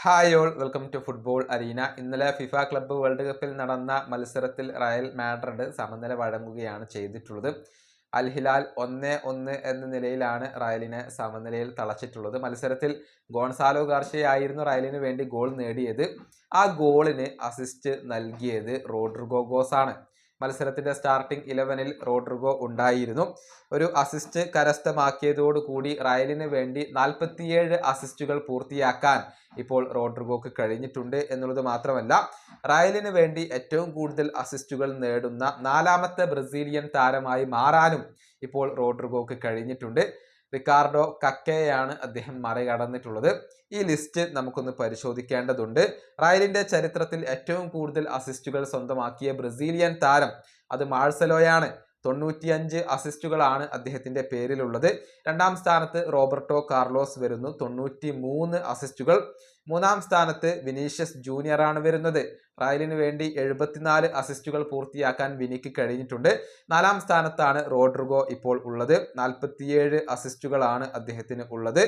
Hi all welcome to football arena. ഇന്നലെ FIFA club world കപ്പിൽ നടന്ന മത്സരത്തിൽ റയൽ മാഡ്രിഡ് സമനില വഴങ്ങുകയാണ് ചെയ്തിട്ടുള്ളത്. അൽ ഹിലാൽ 1-1 എന്ന നിലയിലാണ് റയലിനെ സമനിലയിൽ തളച്ചിട്ടുള്ളത്. മത്സരത്തിൽ ഗോൺസാലോ ഗാർഷ്യയായിരുന്നു റയലിന് വേണ്ടി ഗോൾ നേടിയത്. ആ ഗോളിന് അസിസ്റ്റ് നൽകിയത് റോഡ്രിഗോ ഗോസാണ്. മത്സരത്തിന്റെ സ്റ്റാർട്ടിംഗ് 11-ൽ റോഡ്രിഗോ ഉണ്ടായിരുന്നു. ഒരു അസിസ്റ്റ് കരസ്ഥമാക്കിയതോടുകൂടി റയലിന് വേണ്ടി 47 അസിസ്റ്റുകൾ പൂർത്തിയാക്കാൻ ഇപ്പോൾ റോഡ്രിഗോക്ക് കഴിഞ്ഞിട്ടുണ്ട് എന്നുള്ളത് മാത്രമല്ല, റയലിന് വേണ്ടി ഏറ്റവും കൂടുതൽ അസിസ്റ്റുകൾ നേടുന്ന 4ാമത്തെ ബ്രസീലിയൻ താരമായി മാറാനും ഇപ്പോൾ റോഡ്രിഗോക്ക് കഴിഞ്ഞിട്ടുണ്ട്. റിക്കാർഡോ കക്കയെയാണ് അദ്ദേഹം മറികടന്നിട്ടുള്ളത്. ഈ ലിസ്റ്റ് നമുക്കൊന്ന് പരിശോധിക്കേണ്ടതുണ്ട്. റയലിന്റെ ചരിത്രത്തിൽ ഏറ്റവും കൂടുതൽ അസിസ്റ്റുകൾ സ്വന്തമാക്കിയ ബ്രസീലിയൻ താരം അത് മാഴ്സലോയാണ്. 95 അസിസ്റ്റുകളാണ് അദ്ദേഹത്തിന്റെ പേരിലുള്ളത്. 2ാം സ്ഥാനത്ത് റോബർട്ടോ കാർലോസ് വരുന്നു, 93 അസിസ്റ്റുകൾ. 3ാം സ്ഥാനത്ത് വിനീഷ്യസ് ജൂനിയർ ആണ് വരുന്നത്. റയലിന് വേണ്ടി 74 അസിസ്റ്റുകൾ പൂർത്തിയാക്കാൻ വിനിക്ക് കഴിഞ്ഞിട്ടുണ്ട്. 4ാം സ്ഥാനത്താണ് റോഡ്രിഗോ ഇപ്പോൾ ഉള്ളത്. 47 അസിസ്റ്റുകളാണ് അദ്ദേഹത്തിന് ഉള്ളത്.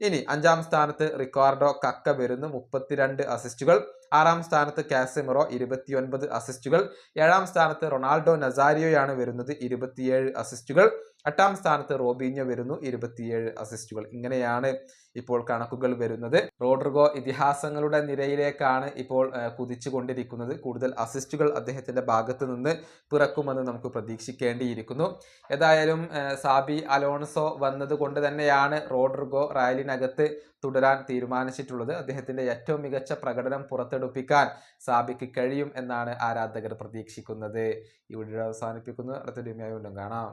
ഇനി 5ാം സ്ഥാനത്ത് റിക്കാർഡോ കക്ക വരുന്നു, 32 അസിസ്റ്റുകൾ. 6ാം സ്ഥാനത്ത് കാസമിറോ 29 അസിസ്റ്റുകൾ. 7ാം സ്ഥാനത്ത് റൊണാൾഡോ നസാരിയോയാണ് വരുന്നത്, 27 അസിസ്റ്റുകൾ. 8ാം സ്ഥാനത്ത് റോബീഞ്ഞോ വരുന്നു, 27 അസിസ്റ്റുകൾ. ഇങ്ങനെയാണ് ഇപ്പോൾ കണക്കുകൾ വരുന്നത്. റോഡ്രിഗോ ഇതിഹാസങ്ങളുടെ നിരയിലേക്കാണ് ഇപ്പോൾ കുതിച്ചു കൊണ്ടിരിക്കുന്നത്. കൂടുതൽ അസിസ്റ്റുകൾ അദ്ദേഹത്തിന്റെ ഭാഗത്ത് നിന്ന് പിറക്കുമെന്ന് നമുക്ക് പ്രതീക്ഷിക്കേണ്ടിയിരിക്കുന്നു. ഏതായാലും സാബി അലോൺസോ വന്നത് കൊണ്ട് തന്നെയാണ് റോഡ്രിഗോ റയലിനകത്ത് തുടരാൻ തീരുമാനിച്ചിട്ടുള്ളത്. അദ്ദേഹത്തിന്റെ ഏറ്റവും മികച്ച പ്രകടനം പുറത്തെടുപ്പിക്കാൻ സാബിക്ക് കഴിയും എന്നാണ് ആരാധകർ പ്രതീക്ഷിക്കുന്നത്. ഈ വീഡിയോ അവസാനിപ്പിക്കുന്നു. അടുത്ത വീഡിയോയുമായി വീണ്ടും കാണാം.